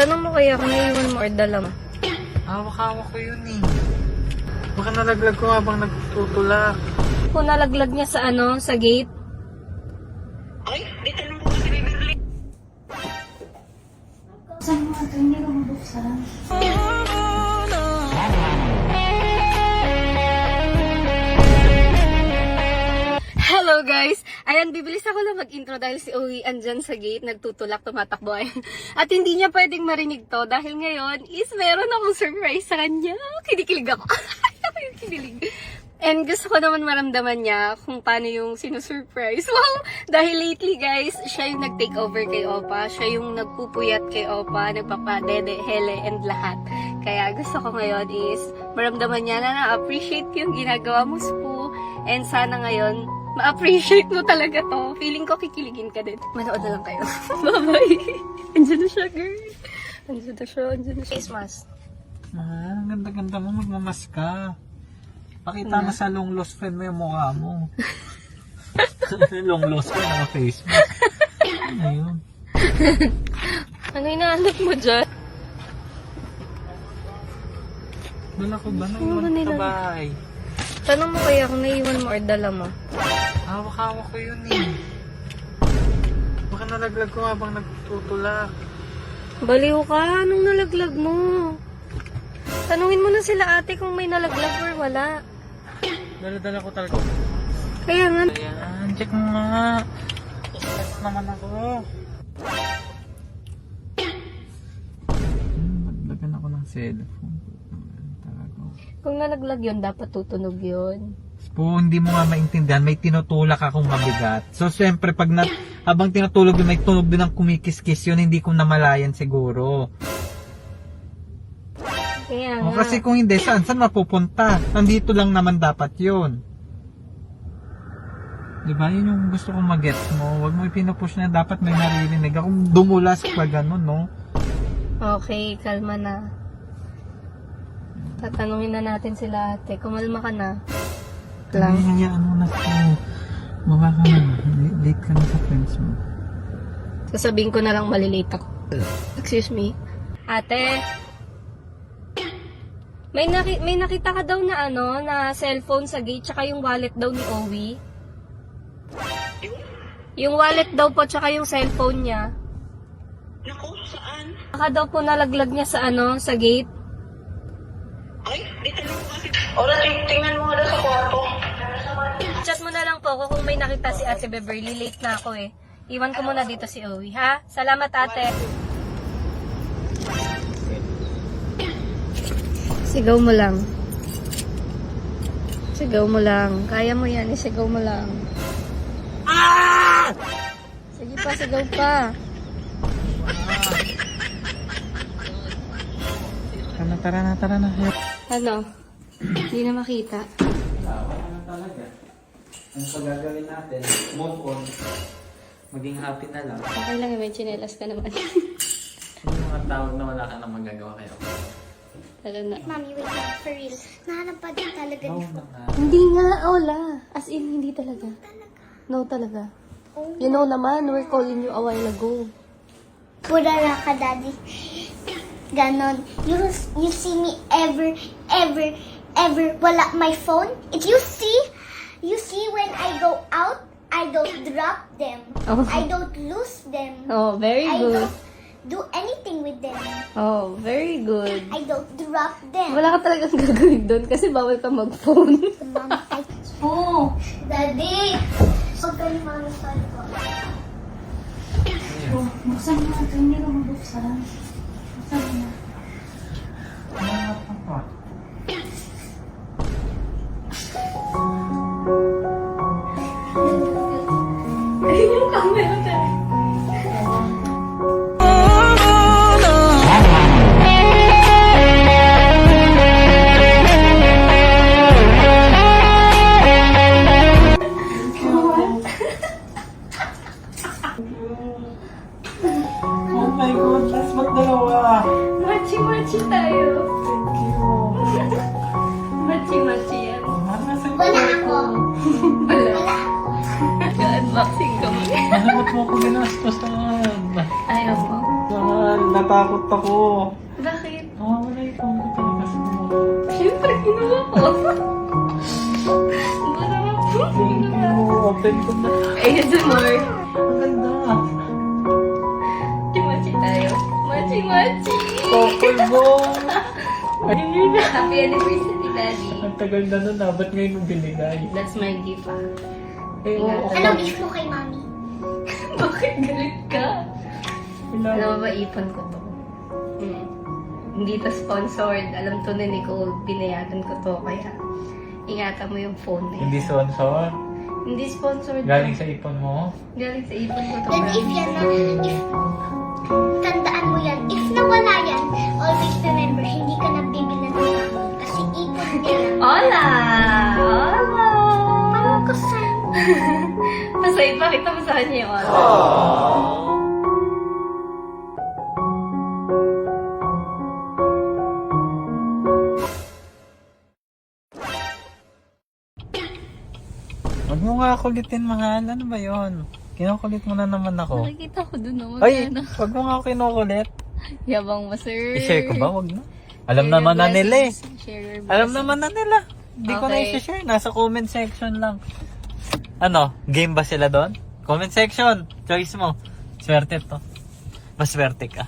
Tanong mo kaya kung naiwan mo or dala mo. Hawak-hawak ko yun eh. Baka nalaglag ko habang nagtutulak. Kung nalaglag niya sa sa gate. Ay, di tanong ko kasi Beverly. Saan mo ito? Hindi ko mabuksan. Hello guys! Ayan, bibilis ako lang mag-intro dahil si Owie andyan sa gate, nagtutulak, tumatakbo. At hindi niya pwedeng marinig to dahil ngayon is meron akong surprise sa kanya. Kinikilig ako. Ako yung kinilig. And gusto ko naman maramdaman niya kung paano yung sinusurprise. Wow! Dahil lately guys, siya yung nag-take over kay Opa. Siya yung nagpupuyat kay Opa, nagpapadede, hele, and lahat. Kaya gusto ko ngayon is maramdaman niya na na-appreciate yung ginagawa mo, Spo. And sana ngayon, ma-appreciate mo talaga to. Feeling ko kikiligin ka din. Manood na lang kayo. Bye-bye. Andiyan na siya, girl. Andiyan na siya. Face mask. Ang ganda-ganda mo, magmamas ka. Pakita mo sa long lost friend mo yung mukha mo. Long lost friend, naka-face mask. Ano yun? Ano hinahanap mo dyan? Dala ko ba? Oo, Naiwan nila- sa bahay. Tanong mo kaya kung naiwan mo or dala mo. Hawak-hawak ko yun eh. Baka nalaglag ko habang nagtutulak. Baliw ka. Anong nalaglag mo? Tanungin mo na sila ate kung may nalaglag or wala. Dala-dala ko talaga. Kaya nga. Ayan, check mo nga. Stress naman ako. Maglagan ako ng cellphone. Kung nalaglag yun, dapat tutunog yun. Po, hindi mo nga maintindihan, may tinutulak akong mabigat. So, siyempre, habang tinutulog yun, may tunog din ng kumikis-kis yun, hindi ko namalayan siguro. Kaya O, nga. kasi kung hindi, saan mapupunta? Nandito lang naman dapat yun. Diba? Yun yung gusto kong mag-gets mo. Huwag mo ipinupush na dapat may naririnig. Akong dumulas pa gano'n, no? Okay, kalma na. Tatanungin na natin sila ate. Kumalma ka na. Lang. Ay, hayaan mo na ito. Baba ka na. Late ka na sa friends mo. Sasabihin ko na lang malilate ako. Excuse me. Ate. May nakita ka daw na na cellphone sa gate tsaka yung wallet daw ni Owie. Yung wallet daw po tsaka yung cellphone niya. Naku, saan? Baka daw po nalaglag niya sa sa gate. Ay, di tanong ko kasi. Ora, tingnan mo nga daw sa kwarto. Chat mo na lang po ako kung may nakita si Ate Beverly. Late na ako eh. Iwan ko muna dito si Owie, ha? Salamat, ate. Sigaw mo lang. Sigaw mo lang. Kaya mo yan, isigaw mo lang. Ah! Sige pa, sigaw pa. Tara na. Ano? Hindi na makita. Wala na talaga. Ano pa gagawin natin? Move on. Maging happy na lang. Okay lang, may chinelas ka naman. Yung mga tawag na wala ka na magagawa kayo. Tara na. Mami, wait lang. For real. Nahanap pa din talaga ni Oo na nga. Hindi nga, wala. As in, hindi talaga. No talaga. You know naman, we're calling you a while ago. Pura na ka, Daddy. Ganon. You see me ever wala my phone? If you see when I go out, I don't drop them. Oh. I don't lose them. Oh, very I good. don't do anything with them. Oh, very good. I don't drop them. Wala ka talagang gagawin doon kasi bawal ka mag-phone. Mami, oh, Daddy. Huwag kayo mami sa ko. Oh, buksan mo ito. Hindi ko mabuksan. Buksan mo na. Ayun yung camera ka. Oh my goodness, ba't dalawa? Machi-machi tayo. Thank you. Machi-machi yan. Manasan Wala ako. Wala. Nag-unboxing kami. Ba't mo ako ginastos naman? Ayaw mo. So, Mahal, natakot ako. Bakit? Wala yung phone ko talaga mo. Siyempre, kinuha ko. Thank you. Open ko na. ASMR. Ang ganda. Machi tayo. Machi. Okay, bong. Ayun na. Happy anniversary, Daddy. Ang tagal na nun, ba't ngayon mo binigay? That's my gift, ah. Eh, oo. Anong gift mo kay mami? Bakit galit ka? Wala. Alam mo ba, ipon ko to. Hindi to sponsored. Alam to ni Nicole, pinayagan ko to. Kaya, ingatan mo yung phone na Hindi yan. sponsor. Hindi sponsored. Galing sa ipon mo. Galing sa ipon ko to. Then if yan na, tandaan mo yan, if nawala yan, always remember, hindi ka nabibili ng mami. Kasi ipon nila. Hola! Hola! Parang kasal. Masay, pakita mo sa kanya yung hola. Huwag mo nga kulitin, mahal. Ano ba yun? Kinukulit mo na naman ako. Nakikita ko dun, no? Ay, Magkano? huwag mo nga ako kinukulit. Yabang mo, sir. I-share ko ba? Huwag na. Alam Share naman your na nila eh. blessings. Share your Alam blessings. naman na nila. Hindi ko na Okay. i-share. Nasa comment section lang. Ano? Game ba sila doon? Comment section. Choice mo. Swerte to. Maswerte ka.